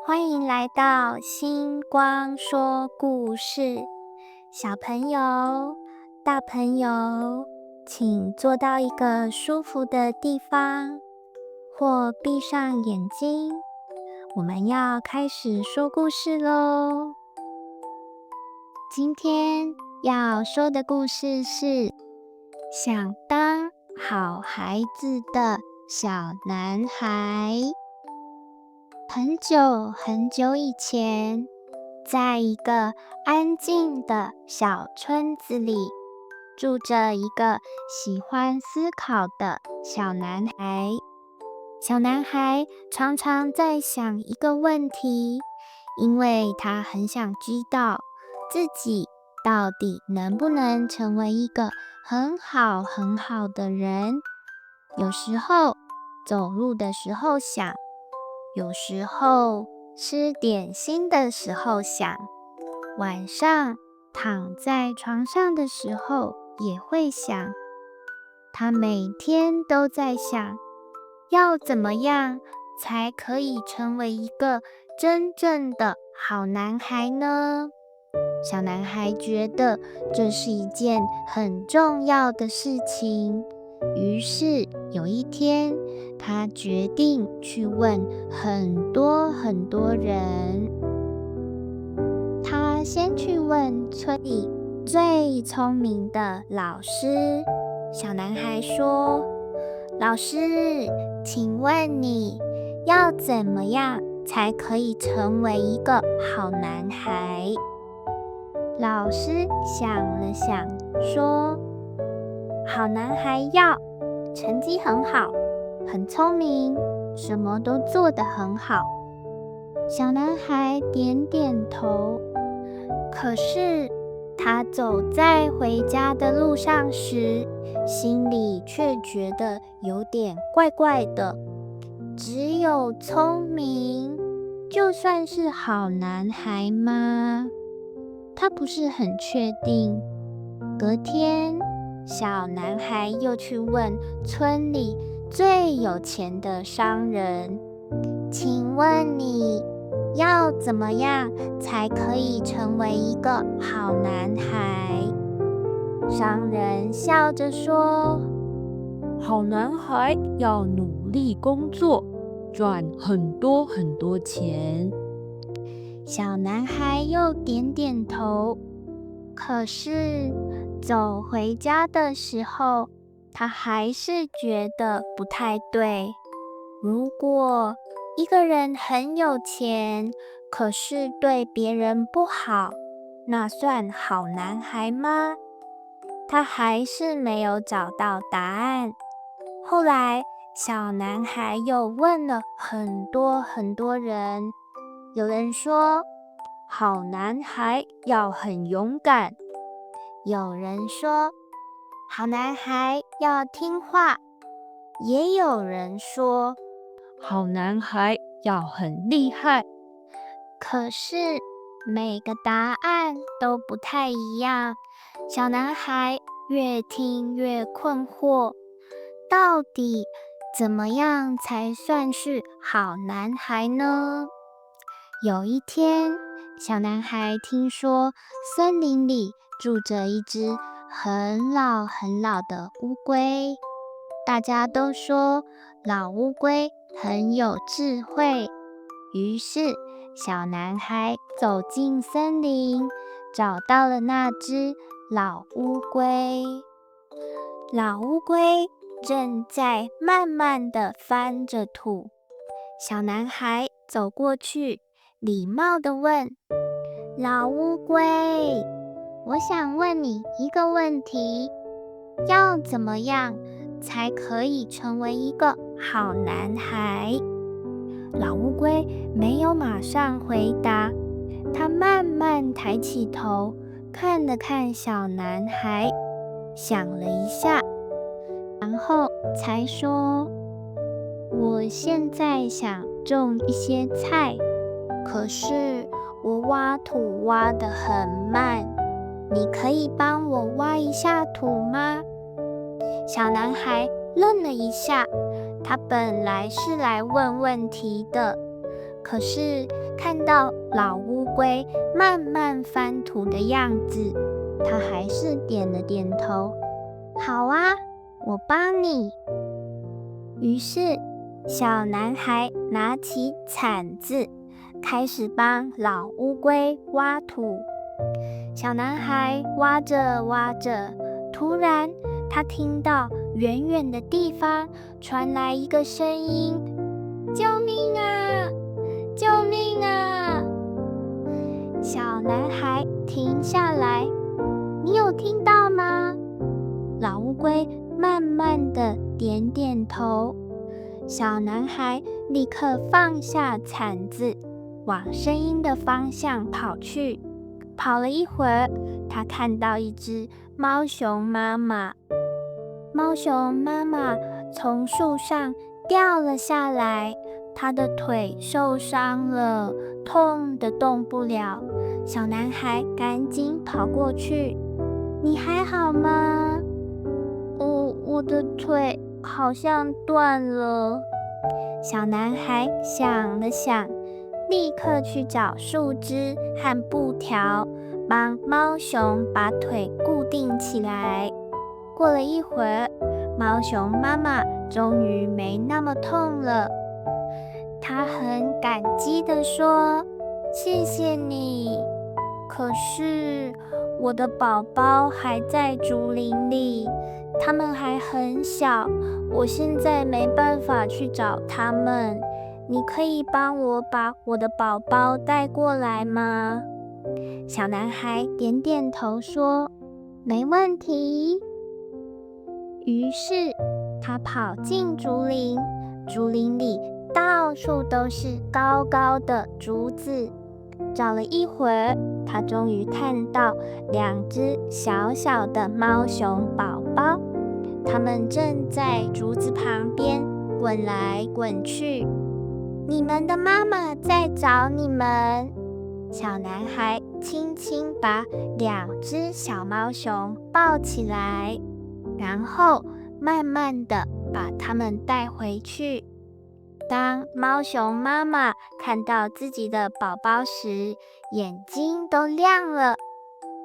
欢迎来到星光说故事。小朋友、大朋友，请坐到一个舒服的地方，或闭上眼睛。我们要开始说故事咯。今天要说的故事是想当好孩子的小男孩。很久很久以前，在一个安静的小村子里，住着一个喜欢思考的小男孩。小男孩常常在想一个问题，因为他很想知道自己到底能不能成为一个很好很好的人。有时候走路的时候想，有时候吃点心的时候想，晚上躺在床上的时候也会想。他每天都在想，要怎么样才可以成为一个真正的好男孩呢？小男孩觉得这是一件很重要的事情，于是有一天，他决定去问很多很多人。他先去问村里最聪明的老师。小男孩说：“老师，请问你要怎么样才可以成为一个好男孩？”老师想了想，说：“好男孩要成绩很好，很聪明，什么都做得很好。”小男孩点点头。可是他走在回家的路上时，心里却觉得有点怪怪的。只有聪明，就算是好男孩吗？他不是很确定。隔天，小男孩又去问村里最有钱的商人：“请问你要怎么样才可以成为一个好男孩？”商人笑着说：“好男孩要努力工作，赚很多很多钱。”小男孩又点点头。可是走回家的时候，他还是觉得不太对。如果一个人很有钱，可是对别人不好，那算好男孩吗？他还是没有找到答案。后来，小男孩又问了很多很多人。有人说，好男孩要很勇敢；有人说，好男孩要听话；也有人说，好男孩要很厉害。可是每个答案都不太一样。小男孩越听越困惑，到底怎么样才算是好男孩呢？有一天，小男孩听说森林里住着一只很老很老的乌龟。大家都说老乌龟很有智慧。于是，小男孩走进森林，找到了那只老乌龟。老乌龟正在慢慢地翻着土。小男孩走过去，礼貌地问：“老乌龟，我想问你一个问题，要怎么样才可以成为一个好男孩？”老乌龟没有马上回答，他慢慢抬起头，看了看小男孩，想了一下，然后才说：“我现在想种一些菜，可是我挖土挖得很慢，你可以帮我挖一下土吗？”小男孩愣了一下，他本来是来问问题的，可可是看到老乌龟慢慢翻土的样子，他还是点了点头。好啊，我帮你。于是小男孩拿起铲子，开始帮老乌龟挖土。小男孩挖着挖着，突然他听到远远的地方传来一个声音：救命啊！救命啊！小男孩停下来，你有听到吗？老乌龟慢慢的点点头。小男孩立刻放下铲子，往声音的方向跑去。跑了一会儿，他看到一只猫熊妈妈。猫熊妈妈从树上掉了下来，她的腿受伤了，痛得动不了。小男孩赶紧跑过去：“你还好吗？”“我的腿好像断了。”小男孩想了想，立刻去找树枝和布条，帮猫熊把腿固定起来。过了一会儿，猫熊妈妈终于没那么痛了。她很感激地说：“谢谢你。可是我的宝宝还在竹林里，他们还很小，我现在没办法去找他们。你可以帮我把我的宝宝带过来吗？”小男孩点点头说：“没问题。”于是他跑进竹林，竹林里到处都是高高的竹子。找了一会儿，他终于看到2只小小的猫熊宝宝，它们正在竹子旁边滚来滚去。你们的妈妈在找你们。小男孩轻轻把2只小猫熊抱起来，然后慢慢的把它们带回去。当猫熊妈妈看到自己的宝宝时，眼睛都亮了。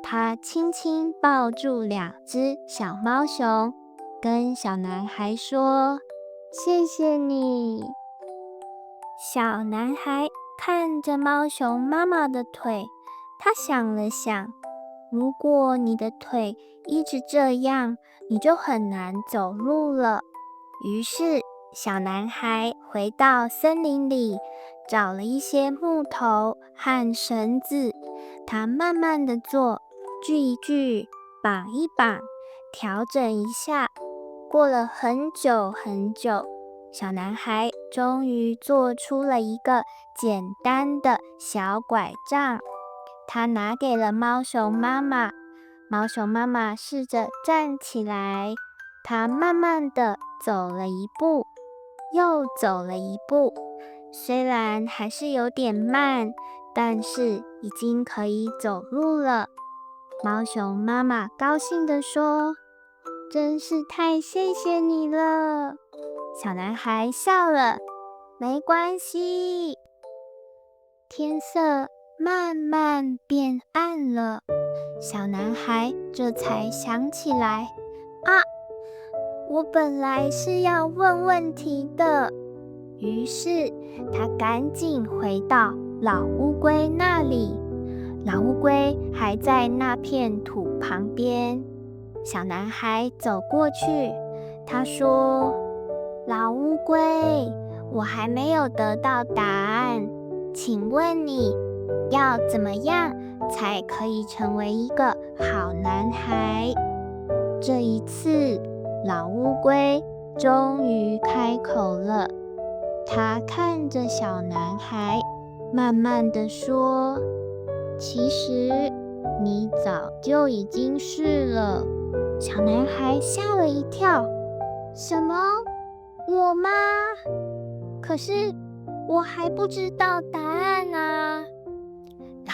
她轻轻抱住2只小猫熊，跟小男孩说：“谢谢你。”小男孩看着猫熊妈妈的腿，他想了想，如果你的腿一直这样，你就很难走路了。于是小男孩回到森林里，找了一些木头和绳子，他慢慢的做，锯一锯，绑一绑，调整一下。过了很久很久，小男孩终于做出了一个简单的小拐杖，他拿给了猫熊妈妈。猫熊妈妈试着站起来，他慢慢的走了一步，又走了一步，虽然还是有点慢，但是已经可以走路了。猫熊妈妈高兴地说：“真是太谢谢你了。”小男孩笑了：“没关系。”天色慢慢变暗了，小男孩这才想起来：“啊，我本来是要问问题的。”于是他赶紧回到老乌龟那里。老乌龟还在那片土旁边。小男孩走过去，他说：“老乌龟，我还没有得到答案，请问你要怎么样才可以成为一个好男孩？”这一次，老乌龟终于开口了。他看着小男孩，慢慢地说：“其实你早就已经是了。”小男孩吓了一跳：“什么？我吗？可是我还不知道答案啊！”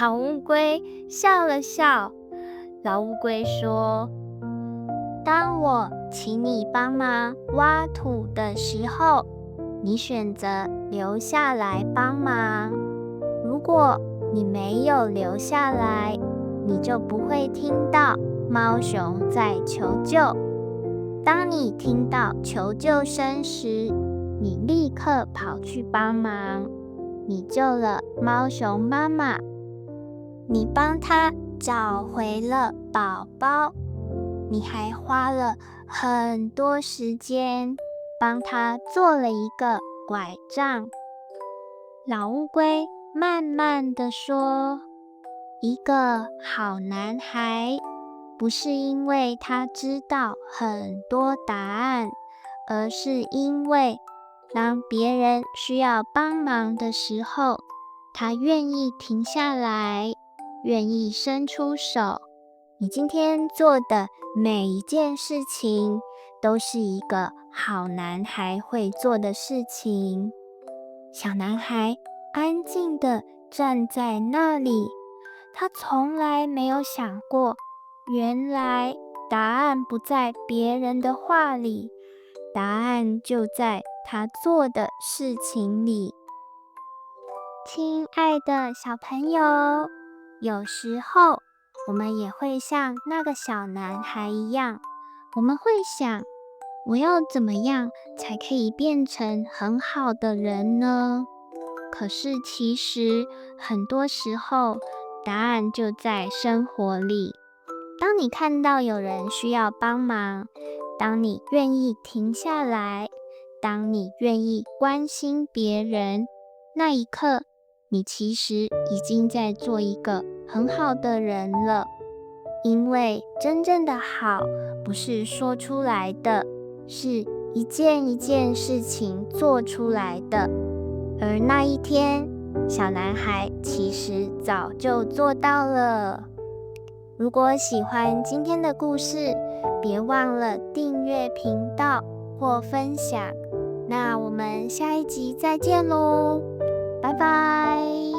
老乌龟笑了笑。老乌龟说：“当我请你帮忙挖土的时候，你选择留下来帮忙。果你没有留下来，你就不会听到猫熊在求救。当你听到求救声时，你立刻跑去帮忙，你救了猫熊妈妈，你帮它找回了宝宝，你还花了很多时间帮它做了一个拐杖。老乌龟慢慢地说，一个好男孩不是因为他知道很多答案，而是因为当别人需要帮忙的时候，他愿意停下来，愿意伸出手。你今天做的每一件事情，都是一个好男孩会做的事情。小男孩安静地站在那里，他从来没有想过，原来答案不在别人的话里，答案就在他做的事情里。亲爱的小朋友，有时候我们也会像那个小男孩一样，我们会想，我要怎么样才可以变成很好的人呢？可是其实很多时候，答案就在生活里。当你看到有人需要帮忙，当你愿意停下来，当你愿意关心别人，那一刻，你其实已经在做一个很好的人了。因为真正的好，不是说出来的，是一件一件事情做出来的。而那一天，小男孩其实早就做到了。如果喜欢今天的故事，别忘了订阅频道或分享。那我们下一集再见喽，拜拜。